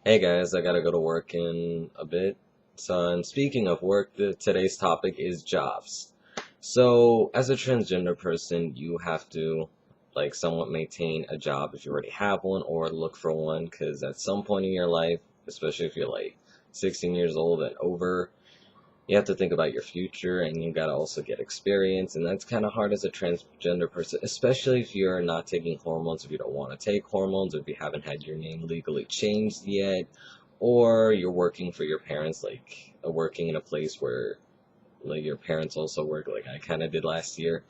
Hey guys, I gotta go to work in a bit. So, and speaking of work, today's topic is jobs. So, as a transgender person, you have to, somewhat maintain a job if you already have one, or look for one, because at some point in your life, especially if you're like 16 years old and over, you have to think about your future and you gotta also get experience, and that's kind of hard as a transgender person, especially if you're not taking hormones, if you don't want to take hormones, if you haven't had your name legally changed yet, or you're working for your parents, working in a place where like your parents also work, like I kind of did last year,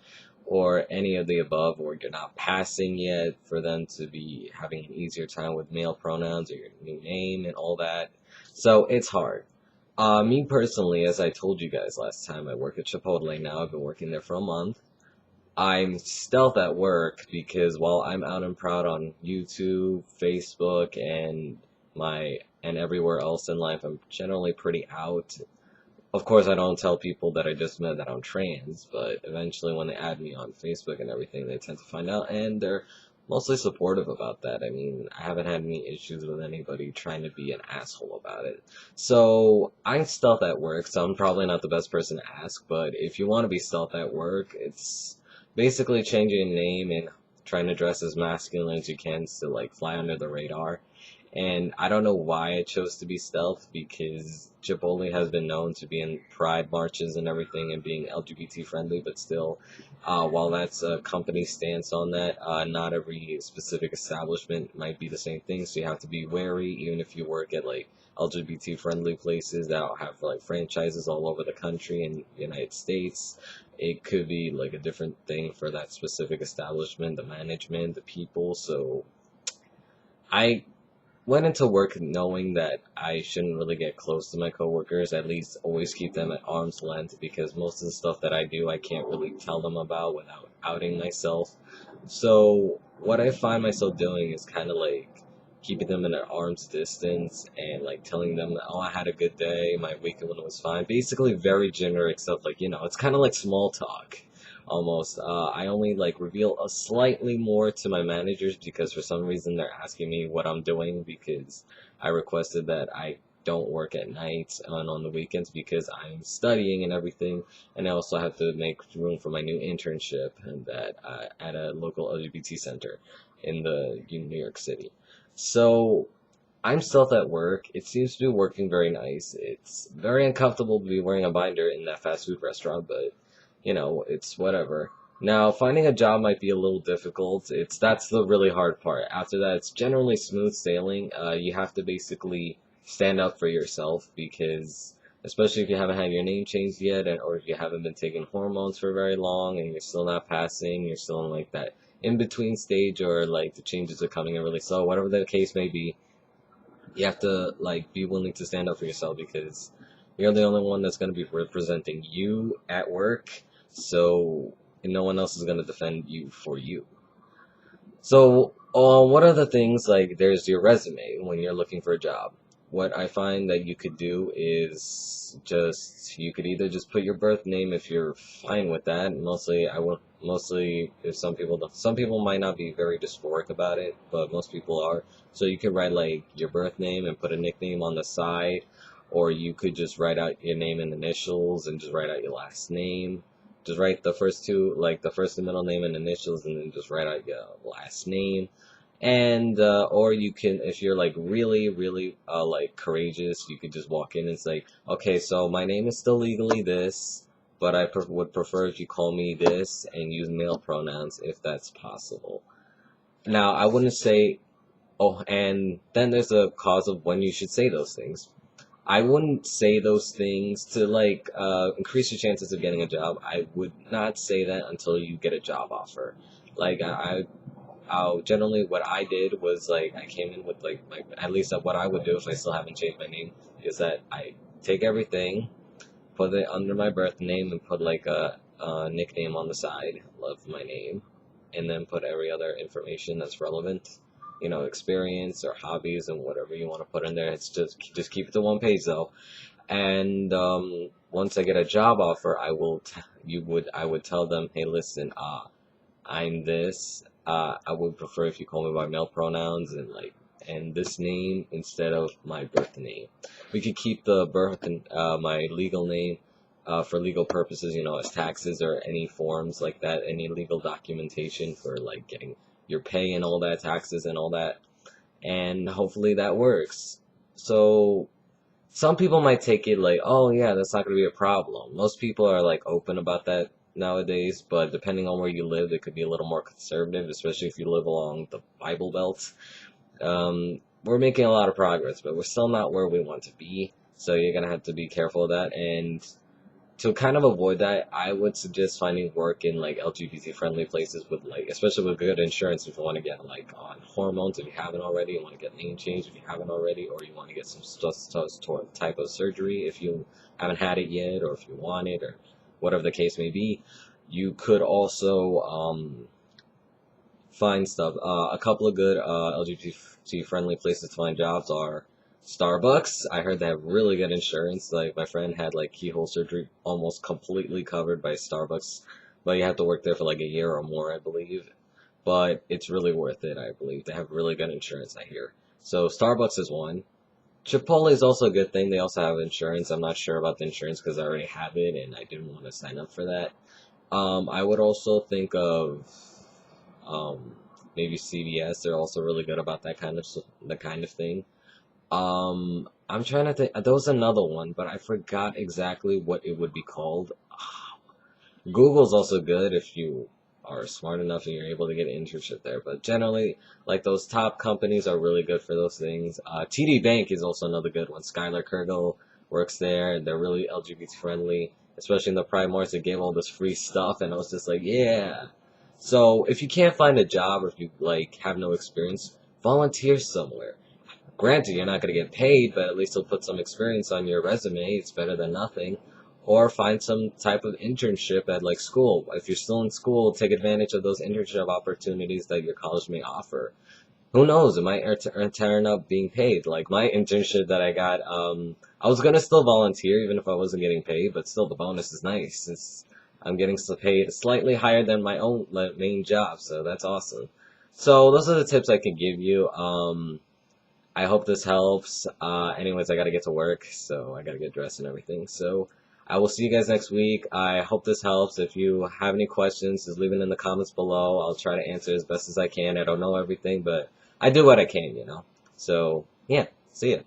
or any of the above, or you're not passing yet for them to be having an easier time with male pronouns or your new name and all that. So it's hard. Me personally, as I told you guys last time, I work at Chipotle now. I've been working there for a month. I'm stealth at work because while I'm out and proud on YouTube, Facebook, and everywhere else in life, I'm generally pretty out. Of course, I don't tell people that I just met that I'm trans, but eventually when they add me on Facebook and everything, they tend to find out, and they're mostly supportive about that. I mean, I haven't had any issues with anybody trying to be an asshole about it. So, I'm stealth at work, so I'm probably not the best person to ask, but if you want to be stealth at work, it's basically changing your name and trying to dress as masculine as you can to, fly under the radar. And I don't know why I chose to be stealth because Chipotle has been known to be in pride marches and everything and being LGBT friendly, but still, while that's a company stance on that, not every specific establishment might be the same thing. So you have to be wary, even if you work at LGBT friendly places that have franchises all over the country and United States. It could be like a different thing for that specific establishment, the management, the people. So I went into work knowing that I shouldn't really get close to my coworkers, at least always keep them at arm's length because most of the stuff that I do I can't really tell them about without outing myself. So what I find myself doing is kind of keeping them in an arm's distance and telling them that, oh, I had a good day, my weekend was fine. Basically very generic stuff, it's kind of like small talk almost. I only reveal a slightly more to my managers because for some reason they're asking me what I'm doing because I requested that I don't work at nights and on the weekends because I'm studying and everything, and I also have to make room for my new internship and that at a local LGBT center in the New York City. So I'm stealth at work. It seems to be working very nice. It's very uncomfortable to be wearing a binder in that fast food restaurant, but it's whatever. Now, finding a job might be a little difficult. That's the really hard part. After that, it's generally smooth sailing. You have to basically stand up for yourself because, especially if you haven't had your name changed yet, or if you haven't been taking hormones for very long and you're still not passing, you're still in that in between stage, or the changes are coming in really slow. Whatever the case may be, you have to be willing to stand up for yourself because you're the only one that's going to be representing you at work, so no one else is going to defend you for you. So, what are the things, there's your resume when you're looking for a job. What I find that you could do is you could either just put your birth name if you're fine with that. Mostly if some people might not be very dysphoric about it, but most people are. So you could write your birth name and put a nickname on the side, or you could just write out your name and initials and just write out your last name. Just write the first two, the first and middle name and initials, and then just write out your last name. And or you can, if you're really really courageous, you could just walk in and say, okay, so my name is still legally this, but I would prefer if you call me this, and use male pronouns if that's possible. Now, I wouldn't say, oh, and then there's a cause of when you should say those things. I wouldn't say those things to increase your chances of getting a job. I would not say that until you get a job offer. Like generally what I did was I came in with at least what I would do if I still haven't changed my name is that I take everything, put it under my birth name, and put a nickname on the side of my name, and then put every other information that's relevant, experience or hobbies and whatever you want to put in there. It's just keep it to one page though. And once I get a job offer, I would tell them, hey, listen, I'm this. I would prefer if you call me by male pronouns, and and this name instead of my birth name. We could keep the birth and my legal name for legal purposes, you know, as taxes or any forms like that, any legal documentation for like getting your pay and all that, taxes and all that, and hopefully that works. So some people might take it like, oh yeah, that's not going to be a problem. Most people are like open about that nowadays, but depending on where you live, it could be a little more conservative, especially if you live along the Bible Belt. We're making a lot of progress, but we're still not where we want to be, so you're going to have to be careful of that. And to kind of avoid that, I would suggest finding work in like LGBT friendly places with like, especially with good insurance if you want to get like on hormones if you haven't already, you want to get name change if you haven't already, or you want to get some type of surgery if you haven't had it yet, or if you want it, or whatever the case may be. You could also find stuff. A couple of good LGBT friendly places to find jobs are Starbucks. I heard they have really good insurance. Like my friend had like keyhole surgery almost completely covered by Starbucks, but you have to work there for like a year or more, I believe. But it's really worth it, I believe. They have really good insurance, I hear. So Starbucks is one. Chipotle is also a good thing. They also have insurance. I'm not sure about the insurance because I already have it and I didn't want to sign up for that. I would also think of maybe CVS. They're also really good about that kind of thing. I'm trying to think. There was another one, but I forgot exactly what it would be called. Google's also good if you are smart enough and you're able to get an internship there. But generally, like those top companies are really good for those things. TD Bank is also another good one. Skylar Kurgel works there. They're really LGBT friendly, especially in the Pride March. They gave all this free stuff, and I was just like, yeah. So if you can't find a job or if you like have no experience, volunteer somewhere. Granted, you're not going to get paid, but at least you'll put some experience on your resume. It's better than nothing. Or find some type of internship at like school. If you're still in school, take advantage of those internship opportunities that your college may offer. Who knows? It might turn up being paid. Like my internship that I got, I was gonna still volunteer even if I wasn't getting paid, but still the bonus is nice. I'm getting paid slightly higher than my own main job, so that's awesome. So those are the tips I can give you. I hope this helps. Anyways, I gotta get to work, so I gotta get dressed and everything. So I will see you guys next week. I hope this helps. If you have any questions, just leave it in the comments below. I'll try to answer as best as I can. I don't know everything, but I do what I can, you know. So, yeah, see ya.